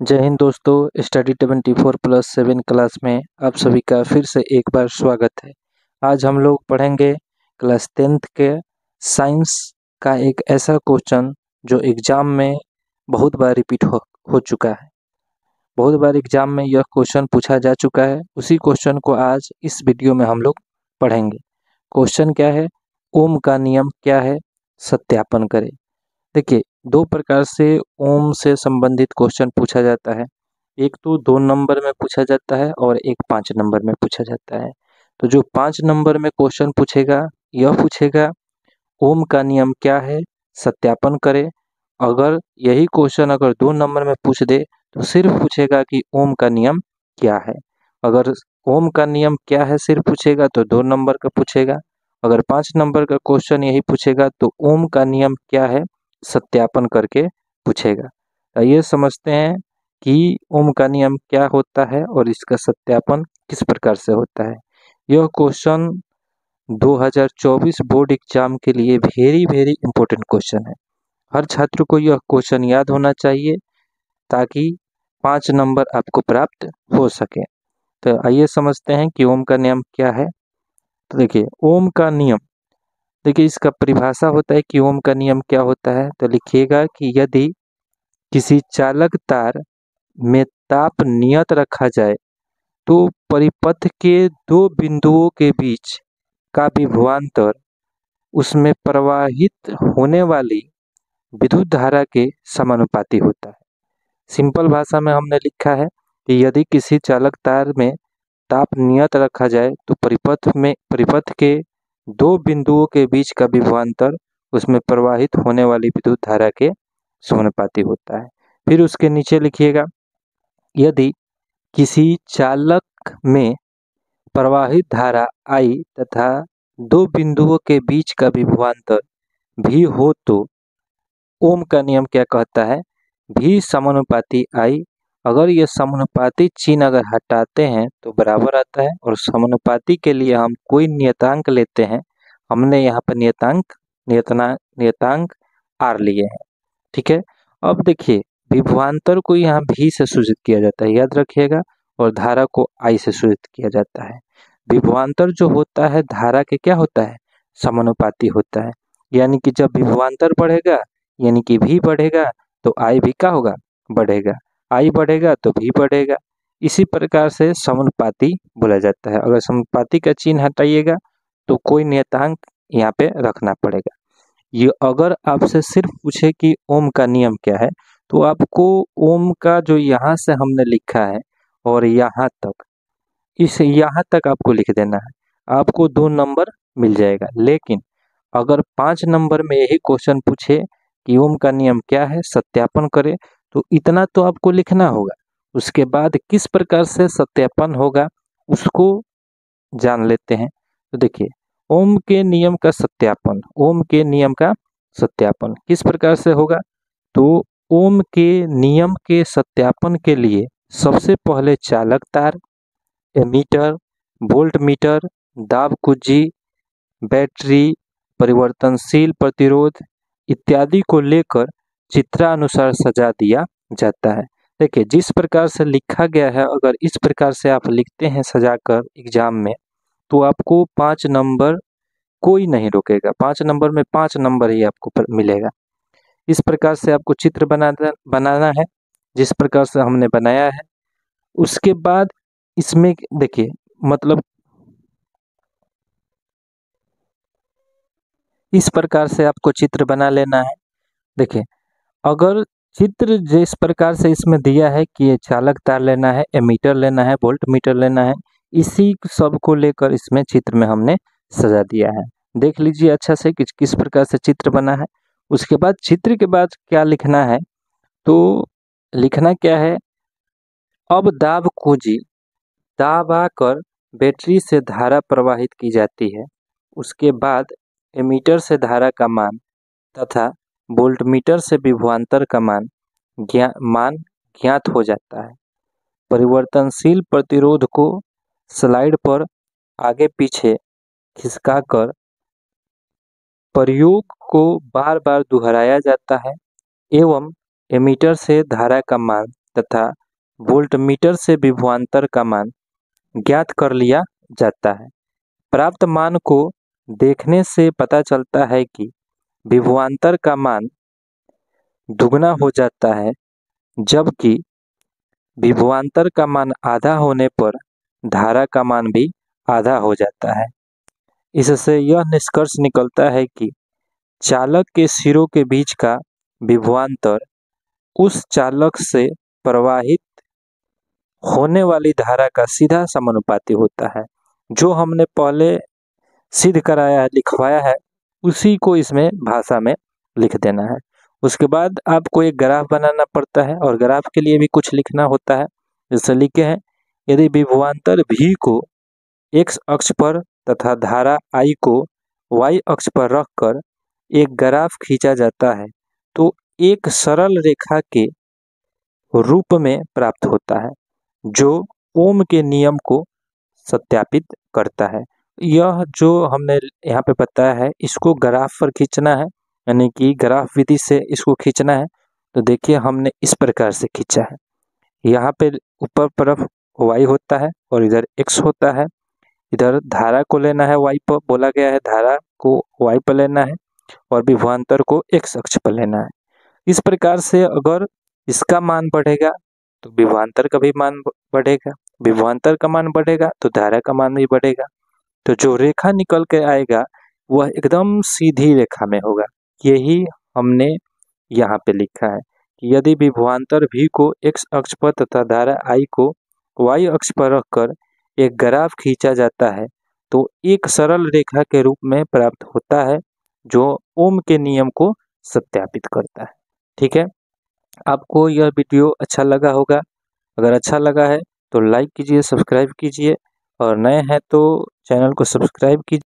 जय हिंद दोस्तों, study 24+7 class में आप सभी का फिर से एक बार स्वागत है। आज हम लोग पढ़ेंगे क्लास 10th के साइंस का एक ऐसा क्वेश्चन जो एग्ज़ाम में बहुत बार रिपीट हो चुका है। बहुत बार एग्ज़ाम में यह क्वेश्चन पूछा जा चुका है। उसी क्वेश्चन को आज इस वीडियो में हम लोग पढ़ेंगे। क्वेश्चन क्या है? ओम का नियम क्या है? सत्यापन करें। देखिए, दो प्रकार से ओम से संबंधित क्वेश्चन पूछा जाता है। एक तो 2 नंबर में पूछा जाता है और एक 5 नंबर में पूछा जाता है। तो जो 5 नंबर में क्वेश्चन पूछेगा, यह पूछेगा ओम का नियम क्या है, सत्यापन करें। अगर यही क्वेश्चन अगर 2 नंबर में पूछ दे तो सिर्फ पूछेगा कि ओम का नियम क्या है। अगर ओम का नियम क्या है सिर्फ पूछेगा तो 2 नंबर का पूछेगा। अगर 5 नंबर का क्वेश्चन यही पूछेगा तो ओम का नियम क्या है सत्यापन करके पूछेगा। आइए समझते हैं कि ओम का नियम क्या होता है और इसका सत्यापन किस प्रकार से होता है। यह क्वेश्चन 2024 बोर्ड एग्जाम के लिए वेरी इंपॉर्टेंट क्वेश्चन है। हर छात्र को यह क्वेश्चन याद होना चाहिए ताकि 5 नंबर आपको प्राप्त हो सके। तो आइए समझते हैं कि ओम का नियम क्या है। तो देखिए, ओम का नियम, देखिए इसका परिभाषा होता है कि ओम का नियम क्या होता है। तो लिखिएगा कि यदि किसी चालक तार में ताप नियत रखा जाए तो परिपथ के 2 बिंदुओं के बीच का विभवांतर उसमें प्रवाहित होने वाली विद्युत धारा के समानुपाती होता है। सिंपल भाषा में हमने लिखा है कि यदि किसी चालक तार में ताप नियत रखा जाए तो परिपथ के 2 बिंदुओं के बीच का विभवांतर उसमें प्रवाहित होने वाली विद्युत धारा के समानुपाती होता है। फिर उसके नीचे लिखिएगा, यदि किसी चालक में प्रवाहित धारा I तथा 2 बिंदुओं के बीच का विभवांतर भी हो तो ओम का नियम क्या कहता है? भी समानुपाती I। अगर ये समानुपाती चिन्ह अगर हटाते हैं तो बराबर आता है और समानुपाती के लिए हम कोई नियतांक लेते हैं। हमने यहाँ पर नियतांक R लिए हैं। ठीक है। अब देखिए, विभवांतर को यहाँ भी से सूचित किया जाता है, याद रखिएगा, और धारा को I से सूचित किया जाता है। विभवांतर जो होता है धारा के क्या होता है? समानुपाती होता है। यानी कि जब विभवांतर बढ़ेगा यानी कि भी बढ़ेगा तो I भी क्या होगा? बढ़ेगा। I बढ़ेगा तो भी बढ़ेगा। इसी प्रकार से समानुपाती बोला जाता है। अगर समानुपाती का चिन्ह हटाइएगा तो कोई नियतांक यहाँ पे रखना पड़ेगा। ये अगर आपसे सिर्फ पूछे कि ओम का नियम क्या है तो आपको ओम का जो यहाँ से हमने लिखा है और यहाँ तक, इस यहाँ तक आपको लिख देना है, आपको 2 नंबर मिल जाएगा। लेकिन अगर 5 नंबर में यही क्वेश्चन पूछे कि ओम का नियम क्या है, सत्यापन करें, तो इतना तो आपको लिखना होगा। उसके बाद किस प्रकार से सत्यापन होगा उसको जान लेते हैं। तो देखिए, ओम के नियम का सत्यापन, ओम के नियम का सत्यापन किस प्रकार से होगा? तो ओम के नियम के सत्यापन के लिए सबसे पहले चालक तार, एमीटर, वोल्ट मीटर, दाब कुंजी, बैटरी, परिवर्तनशील प्रतिरोध इत्यादि को लेकर चित्रानुसार सजा दिया जाता है। देखिए, जिस प्रकार से लिखा गया है अगर इस प्रकार से आप लिखते हैं सजाकर एग्जाम में तो आपको 5 नंबर कोई नहीं रोकेगा। 5 नंबर में 5 नंबर ही आपको मिलेगा। इस प्रकार से आपको चित्र बनाना है जिस प्रकार से हमने बनाया है। उसके बाद इसमें देखिए, मतलब इस प्रकार से आपको चित्र बना लेना है। देखिए, अगर चित्र जिस प्रकार से इसमें दिया है कि ये चालक तार लेना है, एमीटर लेना है, वोल्ट मीटर लेना है, इसी सब को लेकर इसमें चित्र में हमने सजा दिया है। देख लीजिए अच्छा से कि किस प्रकार से चित्र बना है। उसके बाद चित्र के बाद क्या लिखना है? तो लिखना क्या है? अब दाब कुंजी दाबाकर बैटरी से धारा प्रवाहित की जाती है। उसके बाद एमीटर से धारा का मान तथा वोल्टमीटर से विभवांतर का मान ज्ञात हो जाता है। परिवर्तनशील प्रतिरोध को स्लाइड पर आगे पीछे खिसकाकर प्रयोग को बार बार दोहराया जाता है एवं एमीटर से धारा का मान तथा वोल्टमीटर से विभवांतर का मान ज्ञात कर लिया जाता है। प्राप्त मान को देखने से पता चलता है कि विभवांतर का मान दुगना हो जाता है, जबकि विभवांतर का मान आधा होने पर धारा का मान भी आधा हो जाता है। इससे यह निष्कर्ष निकलता है कि चालक के सिरों के बीच का विभवांतर उस चालक से प्रवाहित होने वाली धारा का सीधा समानुपाती होता है। जो हमने पहले सिद्ध कराया है, लिखवाया है, उसी को इसमें भाषा में लिख देना है। उसके बाद आपको एक ग्राफ बनाना पड़ता है और ग्राफ के लिए भी कुछ लिखना होता है। जैसे लिखे हैं, यदि विभवांतर V को x अक्ष पर तथा धारा I को y अक्ष पर रखकर एक ग्राफ खींचा जाता है तो एक सरल रेखा के रूप में प्राप्त होता है, जो ओम के नियम को सत्यापित करता है। यह जो हमने यहाँ पे बताया है, इसको ग्राफ पर खींचना है, यानी कि ग्राफ विधि से इसको खींचना है। तो देखिए हमने इस प्रकार से खींचा है। यहाँ पे ऊपर तरफ y होता है और इधर x होता है। इधर धारा को लेना है, y पर बोला गया है, धारा को y पर लेना है और विभवांतर को x अक्ष पर लेना है। इस प्रकार से अगर इसका मान बढ़ेगा तो विभवांतर का भी मान बढ़ेगा, विभवांतर का मान बढ़ेगा तो धारा का मान भी बढ़ेगा। तो जो रेखा निकल के आएगा वह एकदम सीधी रेखा में होगा। यही हमने यहाँ पे लिखा है कि यदि विभवांतर V को x अक्ष पर तथा धारा I को y अक्ष पर रखकर एक ग्राफ खींचा जाता है तो एक सरल रेखा के रूप में प्राप्त होता है, जो ओम के नियम को सत्यापित करता है। ठीक है, आपको यह वीडियो अच्छा लगा होगा। अगर अच्छा लगा है तो लाइक कीजिए, सब्सक्राइब कीजिए और नए हैं तो चैनल को सब्सक्राइब कीजिए।